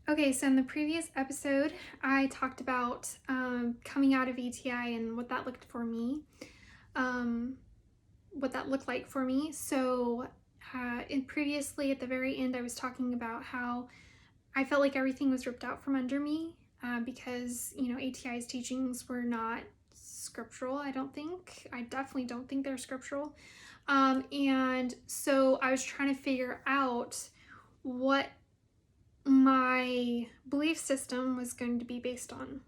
Okay, so in the previous episode, I talked about coming out of ATI and what that looked for me, um, what that looked like for me. So, previously at the very end, I was talking about how I felt like everything was ripped out from under me because ATI's teachings were not scriptural. I definitely don't think they're scriptural, and so I was trying to figure out what my belief system was going to be based on.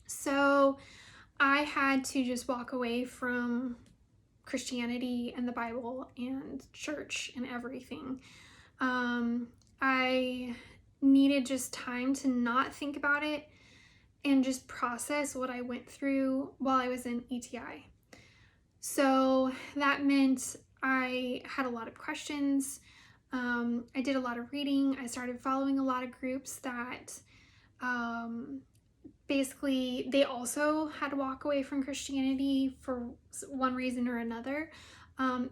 So I had to just walk away from Christianity and the Bible and church and everything. I needed just time to not think about it and just process what I went through while I was in ATI. So that meant I had a lot of questions. I did a lot of reading. I started following a lot of groups that basically they also had to walk away from Christianity for one reason or another.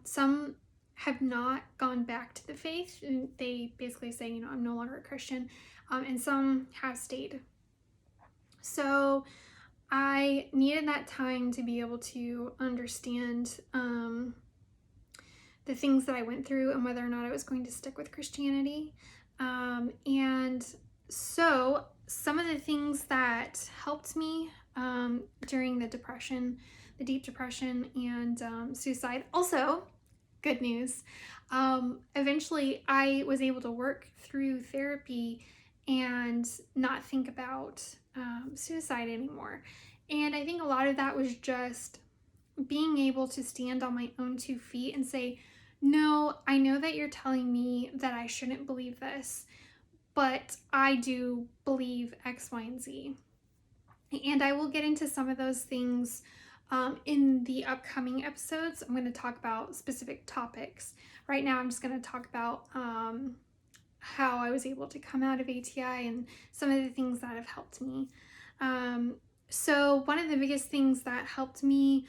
Some have not gone back to the faith, and they basically say, I'm no longer a Christian, and some have stayed. So I needed that time to be able to understand the things that I went through and whether or not I was going to stick with Christianity. And so some of the things that helped me during the depression, the deep depression and suicide. Also, good news. Eventually, I was able to work through therapy and not think about suicide anymore. And I think a lot of that was just being able to stand on my own 2 feet and say, no, I know that you're telling me that I shouldn't believe this, but I do believe X, Y, and Z. And I will get into some of those things in the upcoming episodes. I'm going to talk about specific topics. Right now, I'm just going to talk about how I was able to come out of ATI and some of the things that have helped me. So one of the biggest things that helped me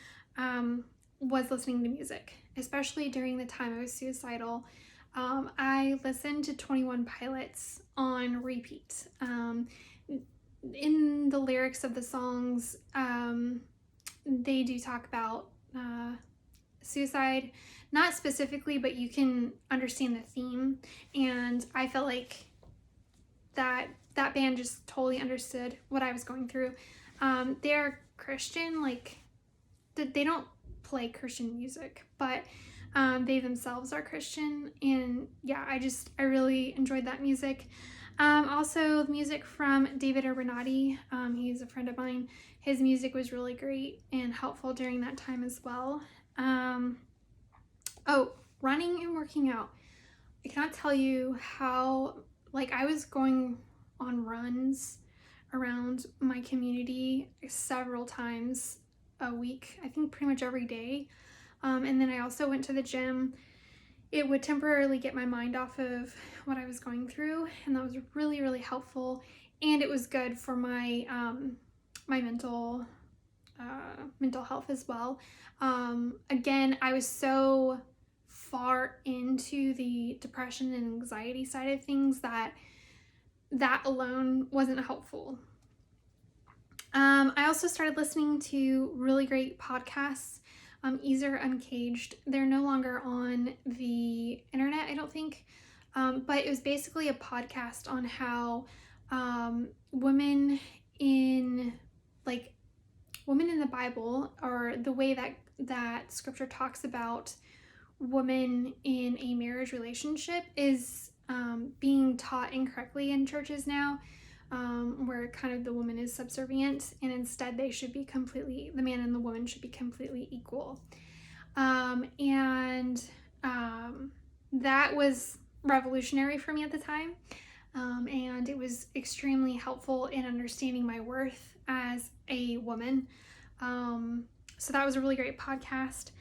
was listening to music, especially during the time I was suicidal. I listened to 21 Pilots on repeat. In the lyrics of the songs, they do talk about suicide, not specifically, but you can understand the theme. And I felt like that band just totally understood what I was going through. They're Christian, like they don't play Christian music, but they themselves are Christian, and yeah, I really enjoyed that music. Also, music from David Urbanati. He's a friend of mine. His music was really great and helpful during that time as well. Running and working out. I cannot tell you how, I was going on runs around my community several times a week, I think pretty much every day. And then I also went to the gym. It would temporarily get my mind off of what I was going through, and that was really, really helpful. And it was good for my my mental health as well. Again, I was so far into the depression and anxiety side of things that alone wasn't helpful. I also started listening to really great podcasts. Easer Uncaged. They're no longer on the internet, I don't think. But it was basically a podcast on how women in the Bible, or the way that scripture talks about women in a marriage relationship, is being taught incorrectly in churches now. Where kind of the woman is subservient, and instead the man and the woman should be completely equal. That was revolutionary for me at the time. And it was extremely helpful in understanding my worth as a woman. So that was a really great podcast.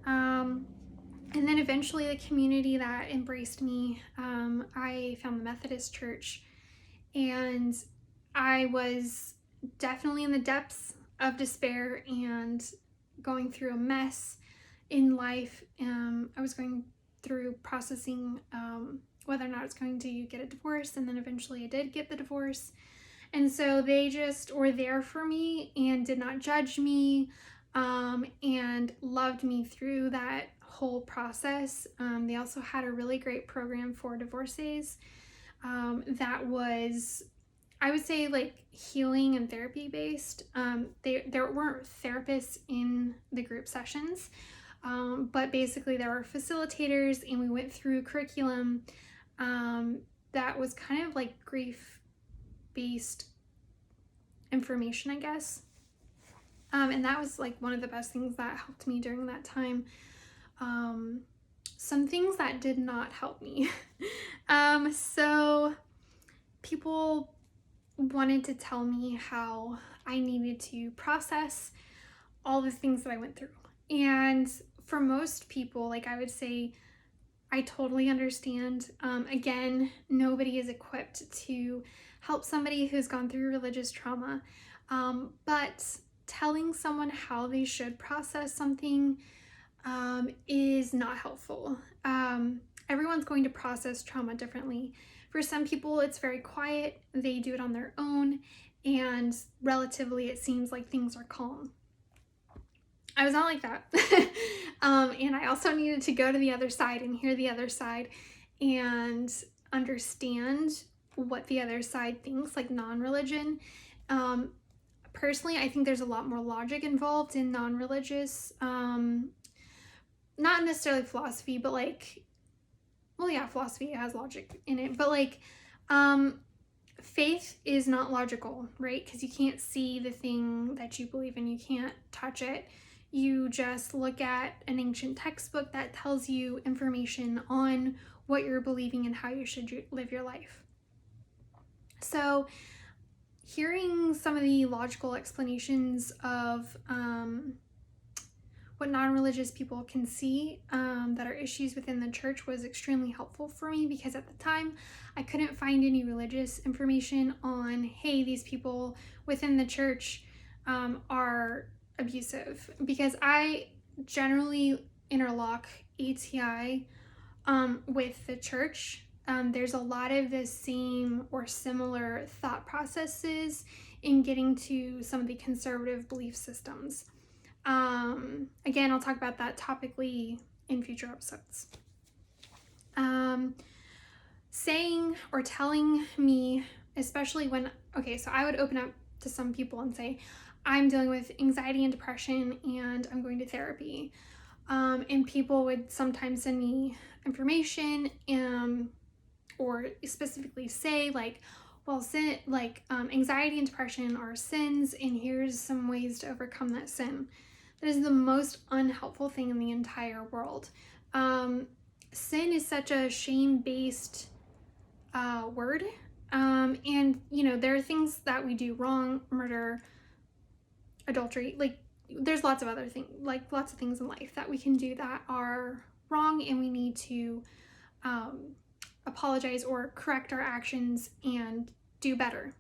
And then eventually the community that embraced me, I found the Methodist Church. And I was definitely in the depths of despair and going through a mess in life. I was going through processing whether or not I was going to get a divorce, and then eventually I did get the divorce. And so they just were there for me and did not judge me, and loved me through that whole process. They also had a really great program for divorcees that was, I would say, like healing and therapy based. There weren't therapists in the group sessions, but basically there were facilitators, and we went through curriculum that was kind of like grief based information, I guess. And that was like one of the best things that helped me during that time. Some things that did not help me. So people wanted to tell me how I needed to process all the things that I went through. And for most people, like, I would say I totally understand. Again, nobody is equipped to help somebody who's gone through religious trauma. But telling someone how they should process something is not helpful. Everyone's going to process trauma differently. For some people, it's very quiet. They do it on their own, and relatively, it seems like things are calm. I was not like that. And I also needed to go to the other side and hear the other side and understand what the other side thinks, like non-religion. Personally, I think there's a lot more logic involved in non-religious, not necessarily philosophy, but like, well, yeah, philosophy has logic in it, but like, faith is not logical, right? Because you can't see the thing that you believe in, you can't touch it. You just look at an ancient textbook that tells you information on what you're believing and how you should live your life. So hearing some of the logical explanations of what non-religious people can see that are issues within the church was extremely helpful for me, because at the time I couldn't find any religious information on, hey, these people within the church are abusive, because I generally interlock ATI with the church. There's a lot of the same or similar thought processes in getting to some of the conservative belief systems. Again, I'll talk about that topically in future episodes. Saying or telling me, especially when, okay, so I would open up to some people and say, I'm dealing with anxiety and depression and I'm going to therapy. And people would sometimes send me information or specifically say like, well, anxiety and depression are sins, and here's some ways to overcome that sin. That is the most unhelpful thing in the entire world. Sin is such a shame-based word. And, you know, there are things that we do wrong, murder, adultery, like there's lots of other things, like lots of things in life that we can do that are wrong, and we need to apologize or correct our actions and do better.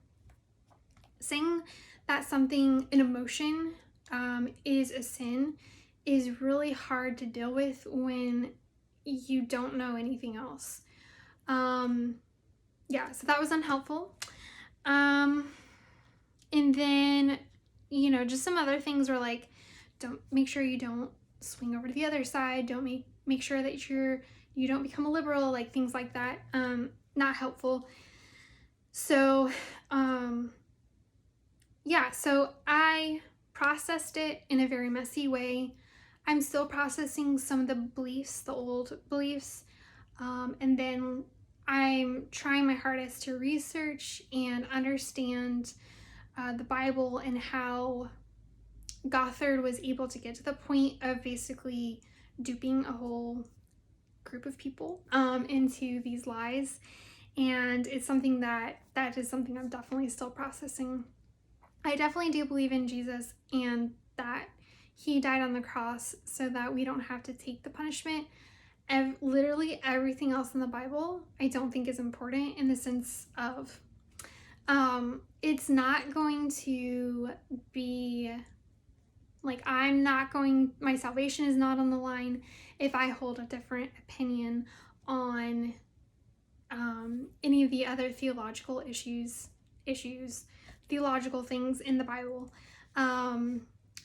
Saying that something, an emotion, is a sin is really hard to deal with when you don't know anything else. Yeah, so that was unhelpful. And then, you know, just some other things were like, make sure you don't swing over to the other side. Don't make sure that you don't become a liberal, like things like that. Not helpful. So, yeah, so I processed it in a very messy way. I'm still processing some of the beliefs, the old beliefs. And then I'm trying my hardest to research and understand the Bible and how Gothard was able to get to the point of basically duping a whole group of people into these lies. And it's something that is something I'm definitely still processing. I definitely do believe in Jesus and that he died on the cross so that we don't have to take the punishment. Literally everything else in the Bible I don't think is important, in the sense of it's not going to be like, my salvation is not on the line if I hold a different opinion on any of the other theological things in the Bible. And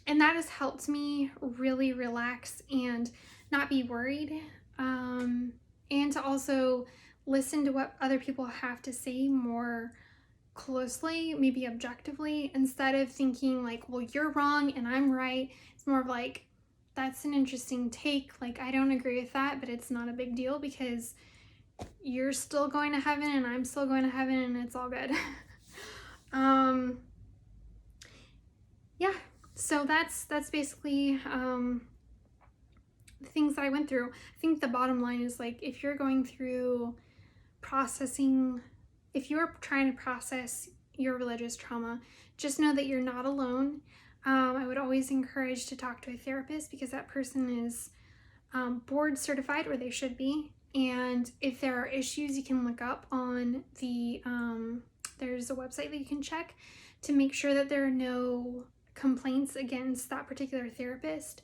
that has helped me really relax and not be worried. And to also listen to what other people have to say more closely, maybe objectively, instead of thinking like, well, you're wrong and I'm right. It's more of like, that's an interesting take. Like, I don't agree with that, but it's not a big deal because you're still going to heaven and I'm still going to heaven and it's all good. Yeah, so that's basically the things that I went through. I think the bottom line is like, if you're going through if you're trying to process your religious trauma, just know that you're not alone. I would always encourage to talk to a therapist because that person is board certified, or they should be. And if there are issues, you can look up on there's a website that you can check to make sure that there are no complaints against that particular therapist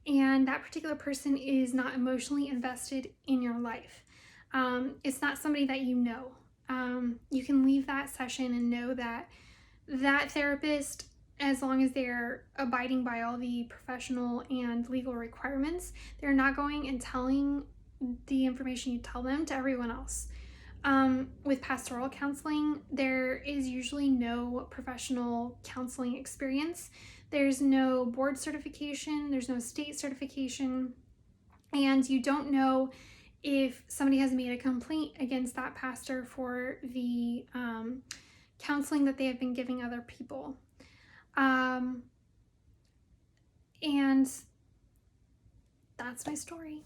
and that particular person is not emotionally invested in your life. It's not somebody that you know. You can leave that session and know that that therapist, as long as they're abiding by all the professional and legal requirements, they're not going and telling the information you tell them to everyone else. With pastoral counseling, there is usually no professional counseling experience. There's no board certification, there's no state certification, and you don't know if somebody has made a complaint against that pastor for the counseling that they have been giving other people. And that's my story.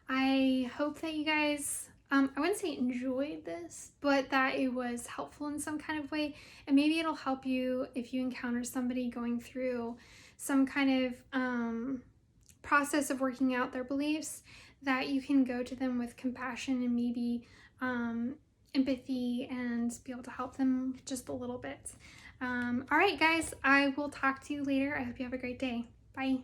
I hope that you guys, I wouldn't say enjoyed this, but that it was helpful in some kind of way. And maybe it'll help you if you encounter somebody going through some kind of process of working out their beliefs, that you can go to them with compassion and maybe empathy and be able to help them just a little bit. All right, guys, I will talk to you later. I hope you have a great day. Bye.